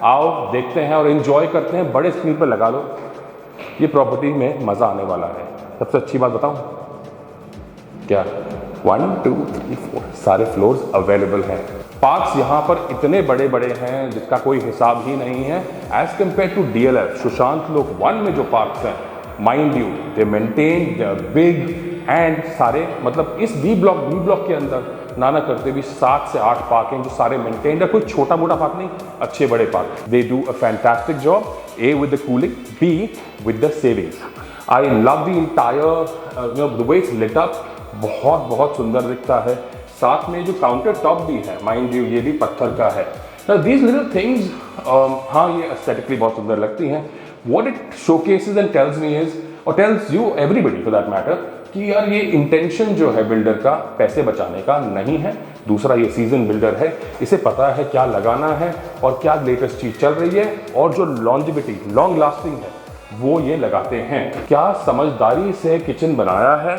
आओ देखते हैं और एंजॉय करते हैं, बड़े स्क्रीन पर लगा लो, ये प्रॉपर्टी में मज़ा आने वाला है। सबसे अच्छी बात बताऊं क्या, 1 2 3 4 सारे फ्लोर्स अवेलेबल हैं। पार्क्स यहाँ पर इतने बड़े बड़े हैं जिसका कोई हिसाब ही नहीं है। As compare to DLF Sushant Lok 1 में जो पार्क्स हैं, mind you they maintain, they are big and सारे, मतलब इस बी ब्लॉक के अंदर नाना करते भी 7 से 8 पार्क हैं जो सारे मेंटेन्ड है। कोई छोटा मोटा पार्क नहीं, अच्छे बड़े park. They do a fantastic job, A with the cooling, B with the savings. I love the entire the way it's lit up, बहुत सुंदर दिखता है। साथ में जो काउंटर टॉप भी है, माइंड यू ये भी पत्थर का है। Now these little things, हाँ ये एस्थेटिकली बहुत सुंदर लगती हैं। What it showcases and tells me is, or tells you everybody for that matter, कि यार ये इंटेंशन जो है बिल्डर का पैसे बचाने का नहीं है। दूसरा ये सीजन बिल्डर है, इसे पता है क्या लगाना है और क्या लेटेस्ट चीज चल रही है, और जो लॉन्जिविटी लॉन्ग लास्टिंग है वो ये लगाते हैं। क्या समझदारी से किचन बनाया है,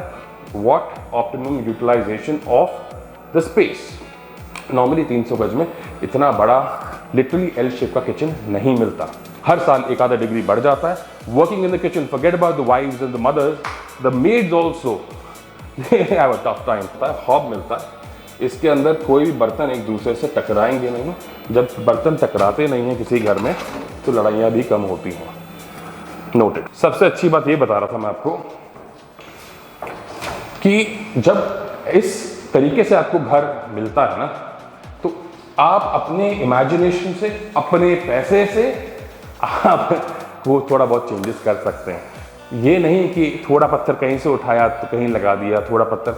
what optimum utilization of the space. Normally 300 गज में इतना बड़ा लिटरली L शेप का किचन नहीं मिलता, हर साल एक आधा डिग्री बढ़ जाता है। Working in the kitchen, forget about the wives and the mothers, the maids also have a tough time. Hob मिलता है, इसके अंदर कोई भी बर्तन एक दूसरे से टकराएंगे नहीं। जब बर्तन टकराते नहीं हैं किसी घर में तो लड़ाइयाँ भी कम होती हैं। नोटेड। सबसे अच्छी बात ये बता रहा था मैं आपको कि जब इस तरीके से आपको घर मिलता है ना, तो आप अपने इमेजिनेशन से, अपने पैसे से आप वो थोड़ा बहुत चेंजेस कर सकते हैं। ये नहीं कि थोड़ा पत्थर कहीं से उठाया तो कहीं लगा दिया, थोड़ा पत्थर,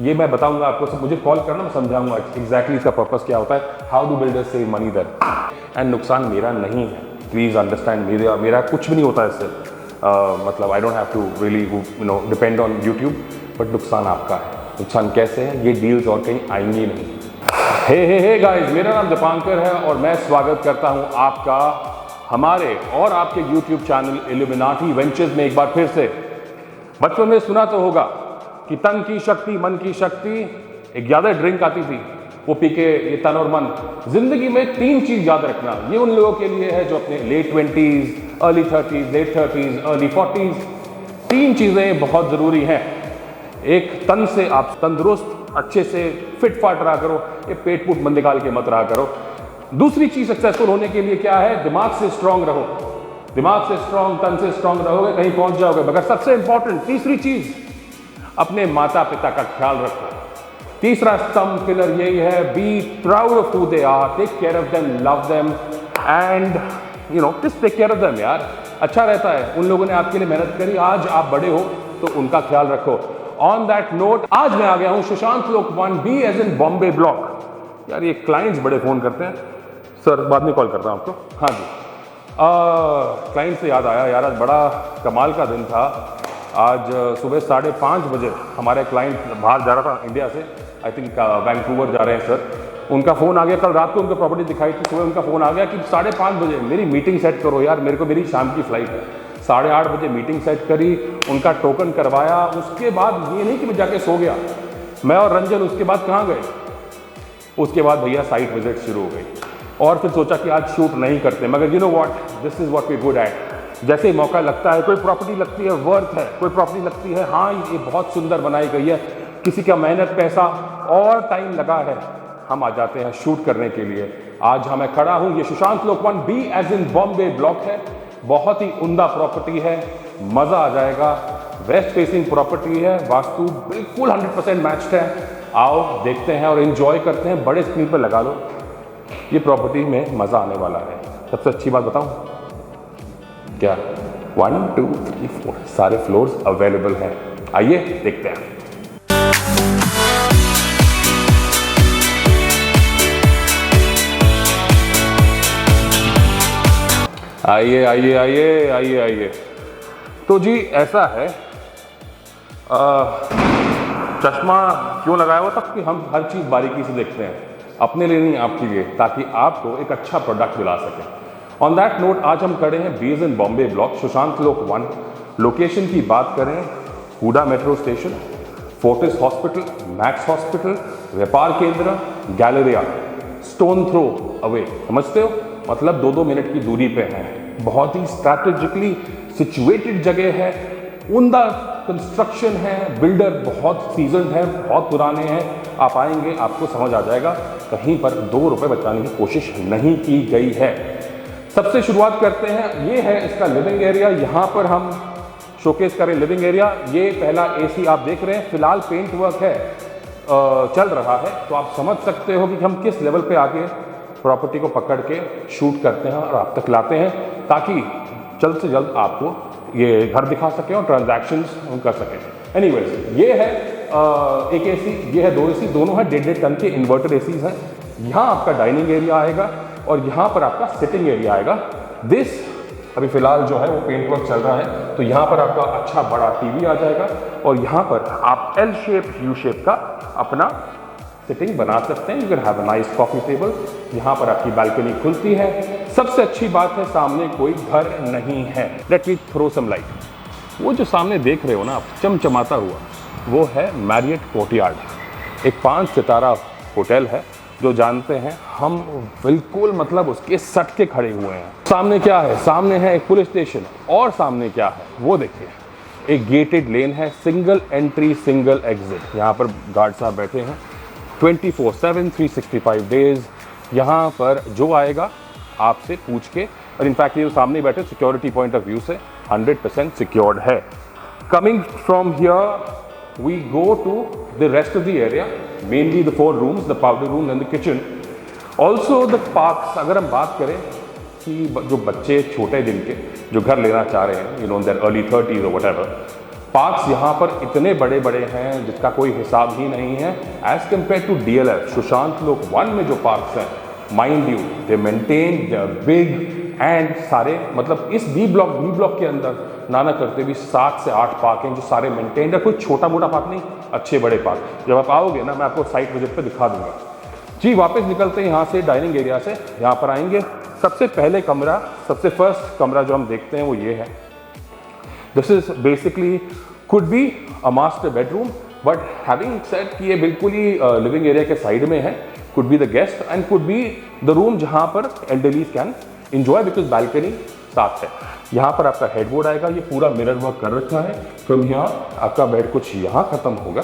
ये मैं बताऊंगा आपको। सब मुझे कॉल करना, मैं समझाऊंगा एग्जैक्टली इसका पर्पस क्या होता है, how do builders save money there. And नुकसान मेरा नहीं है, प्लीज़ अंडरस्टैंड, मेरा कुछ भी नहीं होता है इससे। मतलब I don't have to really depend on YouTube, but नुकसान आपका है। नुकसान कैसे है, ये डील्स और कहीं आएंगी नहीं। हे गाइस, मेरा नाम दीपांकर है और मैं स्वागत करता हूं आपका हमारे और आपके यूट्यूब चैनल इल्यूमिनाटी वेंचर्स में एक बार फिर से। बचपन में सुना तो होगा कि तन की शक्ति मन की शक्ति, एक याद ड्रिंक आती थी, वो पी के ये तन और मन। जिंदगी में 3 चीज याद रखना, ये उन लोगों के लिए है जो अपने late 20s, early 30s, late 30s, early 40s। 3 चीजें बहुत जरूरी हैं। एक, तन से आप तंदुरुस्त अच्छे से फिट फाट रहा करो, ये पेट पूट मन निकाल के मत रहा करो। दूसरी चीज सक्सेसफुल होने के लिए क्या है, दिमाग से स्ट्रांग रहो। दिमाग से स्ट्रांग, तन से स्ट्रांग रहोगे कहीं पहुंच जाओगे। मगर सबसे इंपॉर्टेंट तीसरी चीज, अपने माता पिता का ख्याल रखो। तीसरा स्तंभ पिलर यही है, be proud of who they are, take care of them, love them and just take care of them. यार अच्छा रहता है, उन लोगों ने आपके लिए मेहनत करी, आज आप बड़े हो तो उनका ख्याल रखो। ऑन दैट नोट, आज मैं आ गया हूं Sushant Lok 1, B as in Bombay block. यार ये क्लाइंट्स बड़े फोन करते हैं, सर बाद में कॉल करता हूं आपको। हाँ जी, क्लाइंट से याद आया यार, आज बड़ा कमाल का दिन था। आज सुबह 5:30 बजे हमारे क्लाइंट बाहर जा रहा था इंडिया से, आई थिंक वैंकूवर जा रहे हैं सर। उनका फ़ोन आ गया, कल रात को उनको प्रॉपर्टी दिखाई थी, सुबह उनका फ़ोन आ गया कि 5:30 बजे मेरी मीटिंग सेट करो यार, मेरे को मेरी शाम की फ़्लाइट है। 8:30 बजे मीटिंग सेट करी, उनका टोकन करवाया। उसके बाद ये नहीं कि मैं जाके सो गया, मैं और रंजन उसके बाद कहाँ गए, उसके बाद भैया साइट विजिट शुरू हो गई। और फिर सोचा कि आज शूट नहीं करते, मगर you know what, this is what we good at. जैसे ही मौका लगता है, कोई प्रॉपर्टी लगती है वर्थ है, कोई प्रॉपर्टी लगती है हाँ ये बहुत सुंदर बनाई गई है, किसी का मेहनत पैसा और टाइम लगा है, हम आ जाते हैं शूट करने के लिए। आज मैं खड़ा हूँ, ये Sushant Lok 1, B as in Bombay block है। बहुत ही उम्दा प्रॉपर्टी है, मज़ा आ जाएगा। वेस्ट फेसिंग प्रॉपर्टी है, वास्तु बिल्कुल 100% मैच्ड है। आओ देखते हैं और एंजॉय करते हैं, बड़े स्क्रीन पर लगा लो, ये प्रॉपर्टी में मज़ा आने वाला है। सबसे अच्छी बात बताऊं क्या, 1 2 3 4 सारे फ्लोर्स अवेलेबल हैं। आइए देखते हैं। आइए आइए आइए आइए आइए। तो जी ऐसा है, चश्मा क्यों लगाया हुआ था कि हम हर चीज़ बारीकी से देखते हैं, अपने लिए नहीं आपके लिए, ताकि आपको एक अच्छा प्रोडक्ट दिला सकें। ऑन दैट नोट, आज हम खड़े हैं B as in Bombay block, Sushant Lok 1। Location की बात करें, HUDA metro station, Fortis hospital, Max hospital, Vyapar Kendra, Galleria, stone throw away, समझते हो। मतलब 2-2 मिनट की दूरी पे हैं। बहुत ही स्ट्रैटेजिकली सिचुएटेड जगह है, उम्दा कंस्ट्रक्शन है, बिल्डर बहुत सीजन्ड है, बहुत पुराने हैं। आप आएंगे आपको समझ आ जाएगा, कहीं पर 2 रुपये बचाने की कोशिश नहीं की गई है। सबसे शुरुआत करते हैं, ये है इसका लिविंग एरिया। यहाँ पर हम शोकेस करें लिविंग एरिया। ये पहला एसी आप देख रहे हैं, फिलहाल पेंट वर्क है, चल रहा है, तो आप समझ सकते हो कि हम किस लेवल पे आके प्रॉपर्टी को पकड़ के शूट करते हैं और आप तक लाते हैं, ताकि जल्द से जल्द आपको ये घर दिखा सकें और ट्रांजैक्शंस हम कर सकें। एनीवेज, ये है एक एसी, ये है 2 एसी, दोनों है 1.5 टन के इन्वर्टर एसीज हैं। यहाँ आपका डाइनिंग एरिया आएगा और यहाँ पर आपका सिटिंग एरिया आएगा। दिस अभी फिलहाल जो है वो पेंट वर्क चल रहा है, तो यहाँ पर आपका अच्छा बड़ा टीवी आ जाएगा और यहाँ पर आप एल शेप यू शेप का अपना सिटिंग बना सकते हैं। You can have a nice coffee table. यहाँ पर आपकी बालकनी खुलती है। सबसे अच्छी बात है, सामने कोई घर नहीं है। Let me throw some light. वो जो सामने देख रहे हो ना आप, चमचमाता हुआ, वो है मैरियट कोर्टयार्ड, एक 5 सितारा होटल है, जो जानते हैं हम बिल्कुल मतलब उसके सट के खड़े हुए हैं। सामने क्या है? सामने है एक पुलिस स्टेशन, और सामने क्या है वो देखिए, एक गेटेड लेन है, सिंगल एंट्री सिंगल एग्जिट। यहाँ पर गार्ड साहब बैठे हैं 24/7 365 डेज। यहाँ पर जो आएगा आपसे पूछ के, और इनफैक्ट ये सामने बैठे सिक्योरिटी पॉइंट ऑफ व्यू से 100% सिक्योर्ड है। Coming from here we go to the rest of the area, mainly the 4 rooms, the powder room and the kitchen. Also the parks, अगर हम बात करें कि जो बच्चे छोटे दिन के जो घर लेना चाह रहे हैं, you know, their early 30s or whatever, parks यहाँ पर इतने बड़े बड़े हैं जिसका कोई हिसाब ही नहीं है। As compare to DLF Sushant Lok 1 में जो पार्क्स हैं, mind you, they maintain, they are big and सारे, मतलब इस बी ब्लॉक के अंदर नाना करते भी 7 से 8 पार्क हैं जो सारे मेंटेन्ड है। कोई छोटा मोटा पार्क नहीं, अच्छे बड़े पार्क। जब आप आओगे ना, मैं आपको साइट विजिट पे दिखा दूंगा। जी, वापस निकलते हैं यहाँ से डाइनिंग एरिया से। यहाँ पर आएंगे, सबसे पहले कमरा, सबसे फर्स्ट कमरा जो हम देखते हैं वो ये है। This is basically could be a master bedroom, but having said कि ये बिल्कुल ही लिविंग एरिया के साइड में है। Could be the guest and could be the room जहाँ पर elderlies can enjoy, because balcony साथ है। यहाँ पर आपका हेडबोर्ड आएगा, ये पूरा मिरर वर्क कर रखा है। फ्रॉम यहाँ आपका बेड कुछ यहाँ खत्म होगा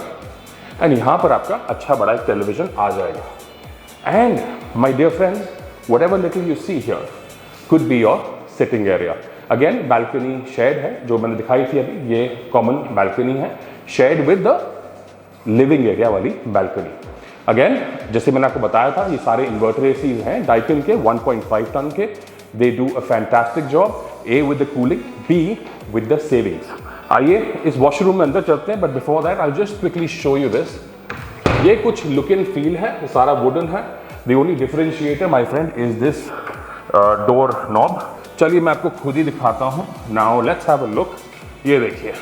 एंड यहाँ पर आपका अच्छा बड़ा एक टेलीविजन आ जाएगा। And my dear friends, whatever little you see here could be your sitting area. Again balcony shared है, जो मैंने दिखाई थी अभी, ये कॉमन बालकनी है, shared with the living area वाली बालकनी। अगेन जैसे मैंने आपको बताया था, ये सारे इन्वर्टर एसीज हैं डाइकिन के 1.5 टन के। They do a fantastic job, A with the cooling, B with the savings। आइए इस वॉशरूम में अंदर चलते हैं, but before that I just quickly show you this. ये कुछ लुक एंड फील है, ये सारा वुडन है। The only differentiator my friend is this door knob. चलिए मैं आपको खुद ही दिखाता हूँ। Now let's have a look. ये देखिए,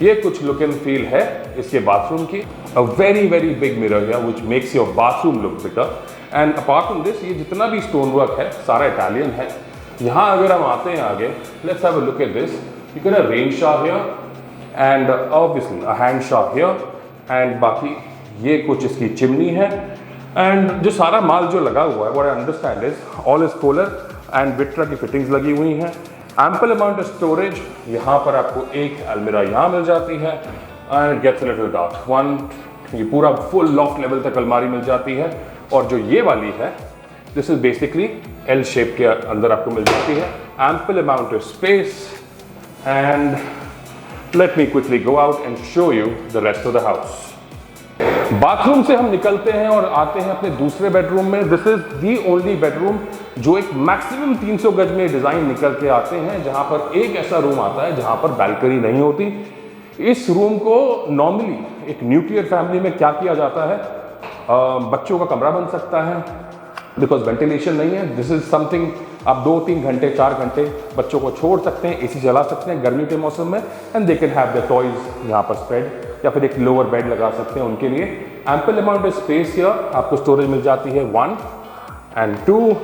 ये कुछ लुक एंड फील है इसके बाथरूम की। A very very big mirror है which makes your bathroom look bigger. And apart from this, ये जितना भी स्टोन वर्क है सारा इटालियन है। यहाँ अगर हम आते हैं आगे, let's have a look at this. You can have rain shower here and obviously a hand shower here and बाकी ये कुछ इसकी चिमनी है। एंड जो सारा माल जो लगा हुआ है, what I understand is all is solar and Vitra की फिटिंग्स लगी हुई हैं। Ample amount of storage. यहाँ पर आपको एक अलमीरा यहाँ मिल जाती है and gets a little dark one. ये पूरा फुल लॉफ्ट लेवल तक अलमारी मिल जाती है। और जो ये वाली है, this is basically L shape के अंदर आपको मिल जाती है। Ample amount of space and let me quickly go out and show you the rest of the house. Bathroom से हम निकलते हैं और आते हैं अपने दूसरे बेडरूम में। This is the only bedroom जो एक मैक्सिमम 300 गज में डिजाइन निकल के आते हैं, जहां पर एक ऐसा रूम आता है जहां पर बालकनी नहीं होती। इस रूम को नॉर्मली एक न्यूक्लियर फैमिली में क्या किया जाता है, बच्चों का कमरा बन सकता है, बिकॉज वेंटिलेशन नहीं है। दिस इज समथिंग आप 2-3 घंटे 4 घंटे बच्चों को छोड़ सकते हैं, एसी चला सकते हैं गर्मी के मौसम में, and they can have the toys यहाँ पर स्प्रेड, या फिर एक लोअर बेड लगा सकते हैं उनके लिए। Ample amount of space here, आपको स्टोरेज मिल जाती है 1 एंड 2।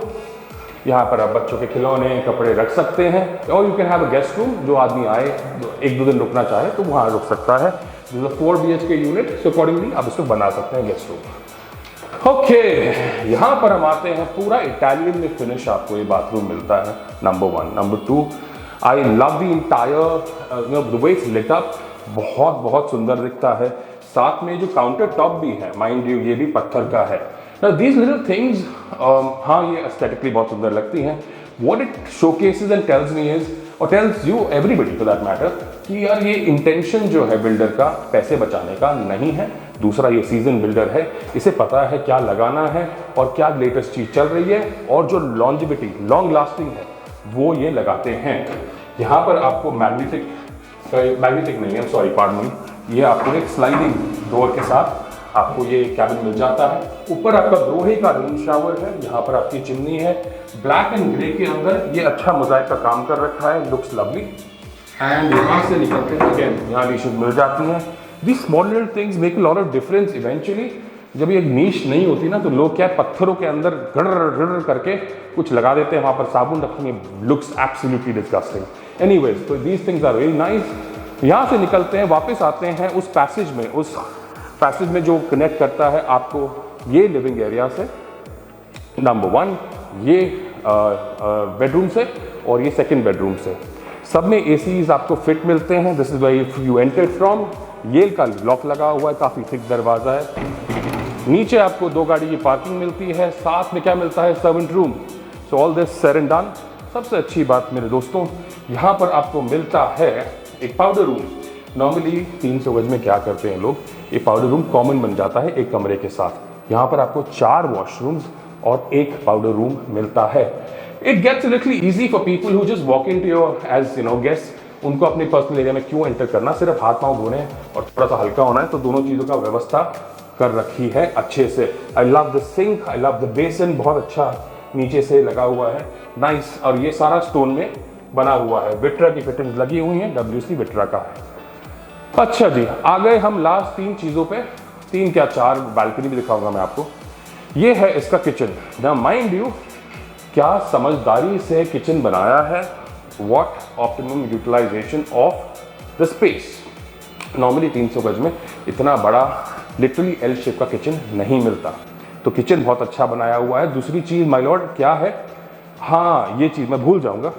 यहाँ पर आप बच्चों के खिलौने कपड़े रख सकते हैं। और you can have a guest room, जो आदमी आए 1-2 दिन रुकना चाहे तो वहाँ रुक सकता है। 4 BHK यूनिट, सो अकॉर्डिंगली आप इसको बना सकते हैं गेस्ट रूम। ओके, यहाँ पर हम आते हैं, पूरा इटालियन में फिनिश आपको ये बाथरूम मिलता है, number 1। Number 2, I love the entire the way it's lit up, बहुत बहुत सुंदर दिखता है। साथ में जो काउंटर टॉप भी है, माइंड यू, ये भी पत्थर का है। नाउ दीज लिटिल थिंग्स, हाँ ये एस्थेटिकली बहुत सुंदर लगती हैं। What it showcases and tells me is, और tells you everybody for that matter, कि यार ये इंटेंशन जो है बिल्डर का पैसे बचाने का नहीं है। दूसरा, ये सीजन बिल्डर है, इसे पता है क्या लगाना है और क्या लेटेस्ट चीज़ चल रही है, और जो लॉन्जिविटी, लॉन्ग लास्टिंग है, वो ये लगाते हैं। यहाँ पर आपको मैग्नेटिक नहीं है, सॉरी पार्डन, ये आपको एक स्लाइडिंग डोर के साथ आपको ये कैबिन मिल जाता है। ऊपर आपका लोहे का रेन शावर है, यहाँ पर आपकी चिमनी है, ब्लैक एंड ग्रे के अंदर ये अच्छा मोज़ाइक का काम कर रखा है, लुक्स लवली। एंड यहाँ से निकलते हैं, अगेन यहाँ नीशेज मिल जाती हैं। This small little things make a lot of difference eventually. जब ये नीश नहीं होती ना, तो लोग क्या पत्थरों के अंदर गड़ करके कुछ लगा देते हैं, वहाँ पर साबुन रखेंगे, लुक्स एब्सोल्युटली डिस्गस्टिंग। एनीवेज, तो these things are very nice. यहाँ से निकलते हैं, वापस आते हैं उस पैसेज में जो कनेक्ट करता है आपको ये लिविंग एरिया से, नंबर 1 ये बेडरूम से, और ये सेकंड बेडरूम से। सब में एसीज आपको फिट मिलते हैं। This is where you enter from. Yale का लॉक लगा हुआ है, काफ़ी थिक दरवाज़ा है। नीचे आपको 2 गाड़ी की पार्किंग मिलती है, साथ में क्या मिलता है, servant room. So all this said and done. सबसे अच्छी बात मेरे दोस्तों, यहाँ पर आपको मिलता है एक पाउडर रूम। नॉर्मली 300 गज में क्या करते हैं लोग, ये पाउडर रूम कॉमन बन जाता है एक कमरे के साथ। यहाँ पर आपको 4 वॉशरूम्स और एक पाउडर रूम मिलता है। It gets little easy for people who just walk in to your as you know guest. उनको अपने पर्सनल एरिया में क्यों एंटर करना, सिर्फ हाथ पाँव धोने और थोड़ा सा हल्का होना है, तो दोनों चीज़ों का व्यवस्था कर रखी है अच्छे से। I love the sink, I love the basin, बहुत अच्छा नीचे से लगा हुआ है, नाइस। और ये सारा स्टोन में बना हुआ है, विट्रा की फिटिंग्स लगी हुई हैं, WC विट्रा का है। अच्छा जी, आ गए हम लास्ट 3 चीज़ों पे, 3 क्या 4, बालकनी भी दिखाऊंगा मैं आपको। ये है इसका किचन। ना माइंड यू, क्या समझदारी से किचन बनाया है, what optimum utilization of the space. Normally 300 गज में इतना बड़ा लिटरली एल शेप का किचन नहीं मिलता, तो किचन बहुत अच्छा बनाया हुआ है। दूसरी चीज़ माय लॉर्ड क्या है, हाँ ये चीज़ मैं भूल जाऊंगा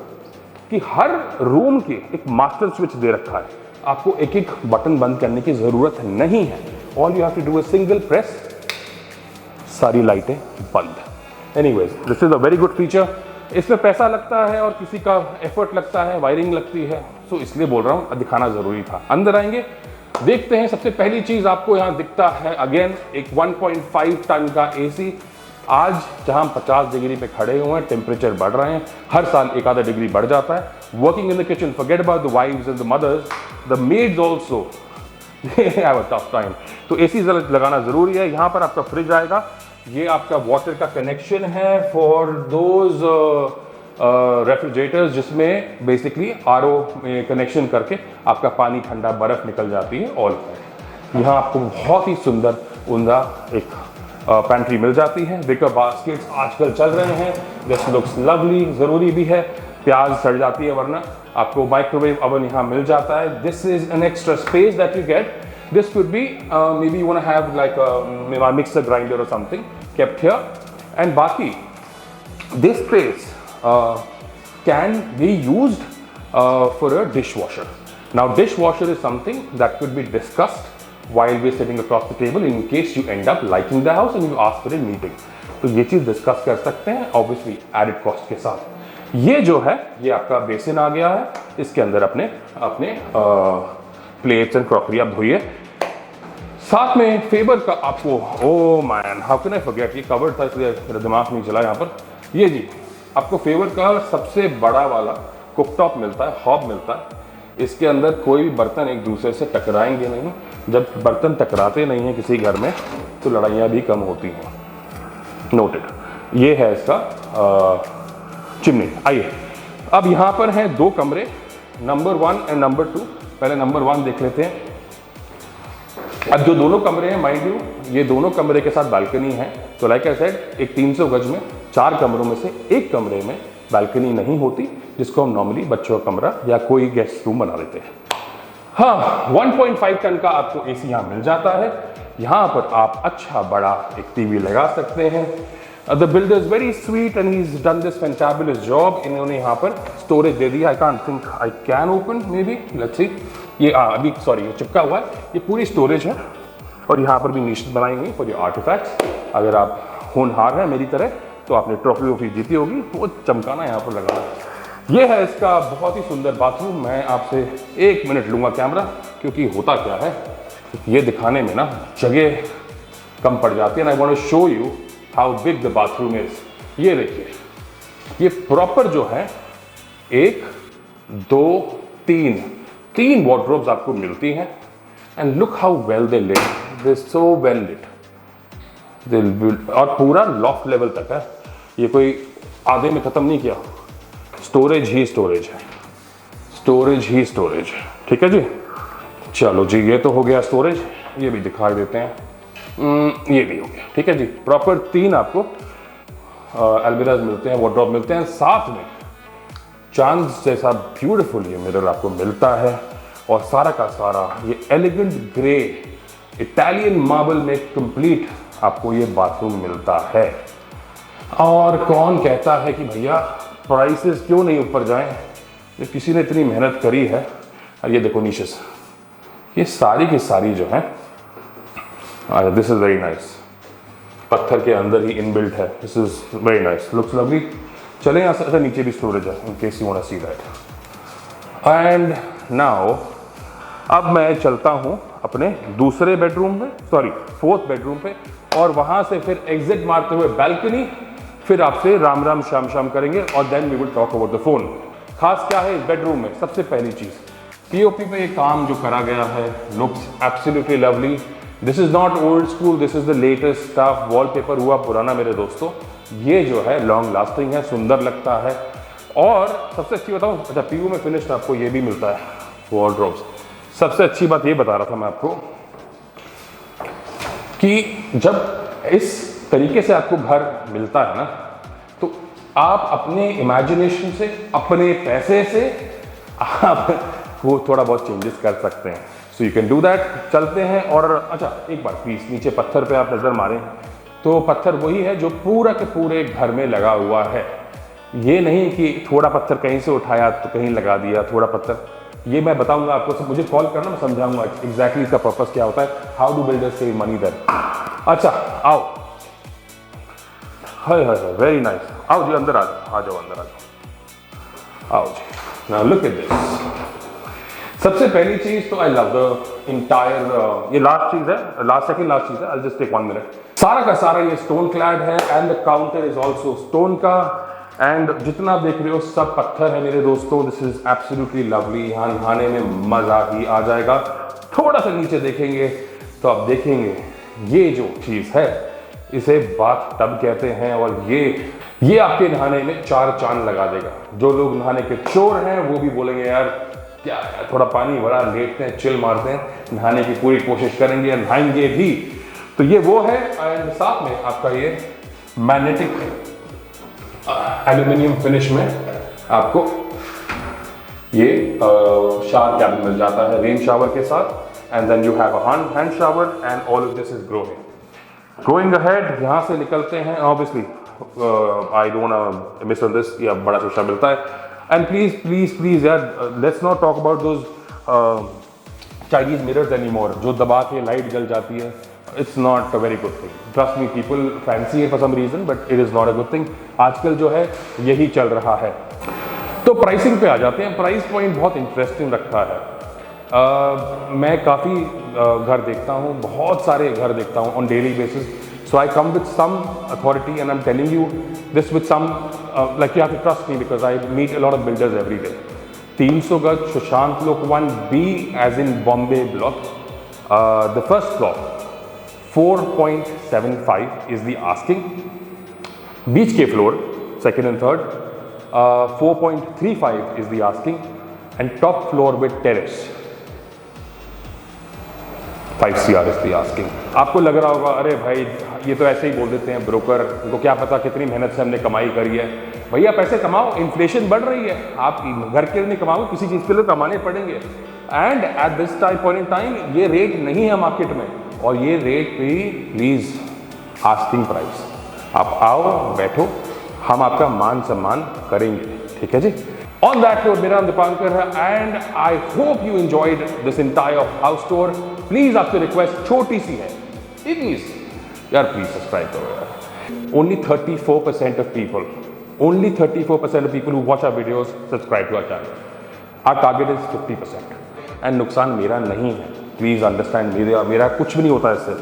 कि हर रूम के एक मास्टर स्विच दे रखा है, आपको एक एक बटन बंद करने की ज़रूरत नहीं है। All you have to do a single press, सारी लाइटें बंद। Anyways, this is a very good feature. इसमें पैसा लगता है और किसी का एफर्ट लगता है, वायरिंग लगती है, सो इसलिए बोल रहा हूँ, दिखाना ज़रूरी था। अंदर आएंगे, देखते हैं। सबसे पहली चीज़ आपको यहाँ दिखता है अगेन एक 1.5 टन का AC। आज जहाँ हम 50 डिग्री पे खड़े हुए हैं, टेम्परेचर बढ़ रहे हैं, हर साल 1 डिग्री बढ़ जाता है। Working in the kitchen, forget about the wives and the mothers, the maids also have a tough time. तो AC लगाना ज़रूरी है। यहाँ पर आपका फ्रिज आएगा, ये आपका वाटर का कनेक्शन है फॉर दोज रेफ्रिजरेटर्स जिसमें बेसिकली RO में कनेक्शन करके आपका पानी, ठंडा बर्फ़ निकल जाती है। ऑल यहाँ आपको बहुत ही सुंदर उमदा एक पैंट्री मिल जाती है। विकर बास्केट्स आजकल चल रहे हैं, दिस लुक्स लवली, ज़रूरी भी है, प्याज सड़ जाती है वरना। आपको माइक्रोवेव ओवन यहाँ मिल जाता है। This is an extra space that you get. This could be may be you want to have like a mixer grinder और समथिंग केप्ट हियर। एंड बाकी this space can be used for a dishwasher. Now dishwasher is something that could be discussed while we're sitting across the table in case you end up liking the house and you ask for a meeting. तो ये चीज़ discuss कर सकते हैं obviously added cost के साथ। ये जो है ये आपका बेसिन आ गया है, इसके अंदर अपने प्लेट्स एंड क्रॉकरी आप धोइए। साथ में फेबर का आपको, oh man how can I forget, ये कवर्ड था इसलिए मेरा दिमाग नहीं चला यहाँ पर। ये जी आपको फेवर का सबसे बड़ा वाला कुकटॉप मिलता है, हॉब मिलता है। इसके अंदर कोई भी बर्तन एक दूसरे से टकराएंगे नहीं। जब बर्तन टकराते नहीं हैं किसी घर में तो लड़ाइयाँ भी कम होती हैं। नोटेड। ये है इसका चिमनी। आइए अब यहाँ पर हैं 2 कमरे, नंबर 1 एंड नंबर 2। पहले नंबर 1 देख लेते हैं। अब जो दोनों कमरे हैं, माइंड यू, ये दोनों कमरे के साथ बालकनी है। तो लाइक आई सेड, एक 300 गज में 4 कमरों में से एक कमरे में बालकनी नहीं होती, जिसको हम नॉर्मली बच्चों का कमरा या कोई गेस्ट रूम बना देते हैं। हाँ, 1.5 टन का आपको AC यहाँ मिल जाता है। यहाँ पर आप अच्छा बड़ा एक टीवी लगा सकते हैं। The builder is very sweet and he is done this fantabulous job. इन्होंने यहाँ पर स्टोरेज दे दिया। I can't think I can open, may be, let's see. ये अभी सॉरी ये चिपका हुआ है, ये पूरी स्टोरेज है। और यहाँ पर भी नीशेस बनाई हुई फॉर योर आर्टिफैक्ट्स। अगर आप होनहार हैं मेरी तरह तो आपने ट्रॉफी वॉफी जीती होगी, वो चमकाना यहाँ पर लगाना। ये है इसका बहुत ही सुंदर बाथरूम। मैं आपसे 1 मिनट लूँगा कैमरा, क्योंकि होता क्या है ये दिखाने में ना जगह कम पड़ जाती है। I want to show you how big the bathroom is. ये देखिए, ये प्रॉपर जो है 1 2 3 वार्डरोब्स आपको मिलती हैं। And look how well they lit, they so well lit. और पूरा लॉफ्ट लेवल तक है, ये कोई आधे में खत्म नहीं किया। स्टोरेज ही स्टोरेज है, स्टोरेज ही स्टोरेज है। ठीक है जी, चलो जी, ये तो हो गया स्टोरेज। ये भी दिखा देते हैं, ये भी हो गया। ठीक है जी, प्रॉपर 3 आपको अलमीराज मिलते हैं, वार्डरोब मिलते हैं। साथ में चांद जैसा ब्यूटीफुल ये मिरर आपको मिलता है। और सारा का सारा ये एलिगेंट ग्रे इटालियन मार्बल में कंप्लीट आपको ये बाथरूम मिलता है। और कौन कहता है कि भैया प्राइसेस क्यों नहीं ऊपर जाएं, जब किसी ने इतनी मेहनत करी है। और ये देखो नीशेस, ये सारी की सारी जो है, दिस इज वेरी नाइस, पत्थर के अंदर ही इनबिल्ट है। This is very nice, looks lovely. चलें यहाँ से, नीचे भी स्टोरेज है in case you want to see that. And now अब मैं चलता हूँ अपने दूसरे बेडरूम में, सॉरी 4th बेडरूम पे, और वहाँ से फिर एग्जिट मारते हुए बैल्कनी, फिर आपसे राम राम शाम शाम करेंगे। और then we will talk about the phone. खास क्या है इस बेडरूम में, सबसे पहली चीज़ पीओपी पे ये काम जो करा गया है, looks absolutely lovely. This is not old school, this is the latest stuff. Wallpaper हुआ पुराना मेरे दोस्तों, ये जो है लॉन्ग लास्टिंग है, सुंदर लगता है। और सबसे अच्छी बताऊँ, अच्छा पीयू में फिनिश्ड आपको ये भी मिलता है वॉर्डरोब्स। सबसे अच्छी बात ये बता रहा था मैं आपको कि जब इस तरीके से आपको घर मिलता है ना, तो आप अपने इमेजिनेशन से, अपने पैसे से आप वो थोड़ा बहुत चेंजेस कर सकते हैं। So you can do that. चलते हैं। और अच्छा एक बार प्लीज, नीचे पत्थर पे आप नजर मारें तो पत्थर वही है जो पूरा के पूरे घर में लगा हुआ है। ये नहीं कि थोड़ा पत्थर कहीं से उठाया तो कहीं लगा दिया, थोड़ा पत्थर। ये मैं बताऊंगा आपको, सब मुझे कॉल करना, मैं समझाऊंगा एग्जैक्टली इसका पर्पस क्या होता है, how do builders save money there. अच्छा आओ, हाय हाय हाय, वेरी नाइस। आओ जी अंदर आ जाओ, अंदर आ जाओ, आओ जी। Now look at this. सबसे पहली चीज तो आई लव द इंटायर, ये लास्ट चीज है, सेकंड लास्ट चीज है, आई जस्ट टेक 1 मिनट। सारा का सारा ये स्टोन क्लैड है and the counter is also stone का। एंड जितना आप देख रहे हो सब पत्थर है मेरे दोस्तों। This is absolutely lovely. यहाँ नहाने में मजा ही आ जाएगा। थोड़ा सा नीचे देखेंगे तो आप देखेंगे ये जो चीज है इसे बाथ टब कहते हैं। और ये आपके नहाने में 4 चांद लगा देगा। जो लोग नहाने के चोर हैं वो भी बोलेंगे यार क्या है, थोड़ा पानी भरा, लेटते हैं, चिल मारते हैं, नहाने की पूरी कोशिश करेंगे, नहाएंगे भी। तो ये वो है। एंड साथ में आपका ये मैग्नेटिक एल्यूमिनियम फिनिश में आपको ये शावर कैबिन मिल जाता है रेन शावर के साथ। And then you have a hand shower and all of this is going ahead. यहाँ से निकलते हैं, obviously I don't miss on this, ये बड़ा शीशा मिलता है। एंड प्लीज प्लीज प्लीज यार, let's not talk about those Chinese mirrors any more, जो दबा के लाइट जल जाती है। It's not a very good thing, trust me, people fancy है for some reason, but it is not a good thing. आजकल जो है यही चल रहा है। तो प्राइसिंग पे आ जाते हैं। प्राइस पॉइंट बहुत इंटरेस्टिंग रखा है। मैं काफ़ी घर देखता हूँ, बहुत सारे घर देखता हूँ on daily basis. So I come with some authority and I am telling you this with some like you have to trust me because I meet a lot of builders every day. 300 गज Sushant Lok 1B as in Bombay block, the first floor 4.75 is the asking. Beach के floor, second and third, 4.35 is the asking, and top floor with terrace 5 CR is the asking. आपको लग रहा होगा अरे भाई ये तो ऐसे ही बोल देते हैं ब्रोकर, उनको क्या पता कितनी मेहनत से हमने कमाई करी है। भैया पैसे कमाओ, इन्फ्लेशन बढ़ रही है, आप घर के लिए नहीं कमाओ, किसी चीज़ के लिए कमाने पड़ेंगे। And at this time point in time ये रेट नहीं है मार्केट में। और ये रेट भी प्लीज़ आस्किंग प्राइस, आप आओ बैठो, हम आपका मान सम्मान करेंगे, ठीक है जी। ऑन दैट नोट, मेरा नाम दीपांकर है and I hope you enjoyed this entire house tour. Please आपसे रिक्वेस्ट छोटी सी है, प्लीज यार प्लीज सब्सक्राइब करो यार। Only 34% of people, only 34% of people who watch our videos subscribe to our channel. Our target is 50%. And नुकसान मेरा नहीं है, प्लीज़ अंडरस्टैंड, मेरा कुछ भी नहीं होता इससे,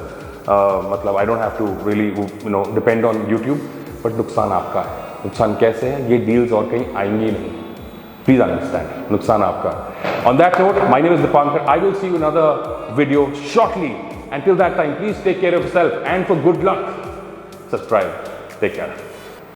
मतलब I don't have to really depend on YouTube, but नुकसान आपका है। नुकसान कैसे है, ये डील्स और कहीं आएंगी नहीं, प्लीज़ अंडरस्टैंड, नुकसान आपका है। On that note, my name is Dipankar, I will see you in another video shortly, and till that time please take care of yourself and for good luck subscribe, take care.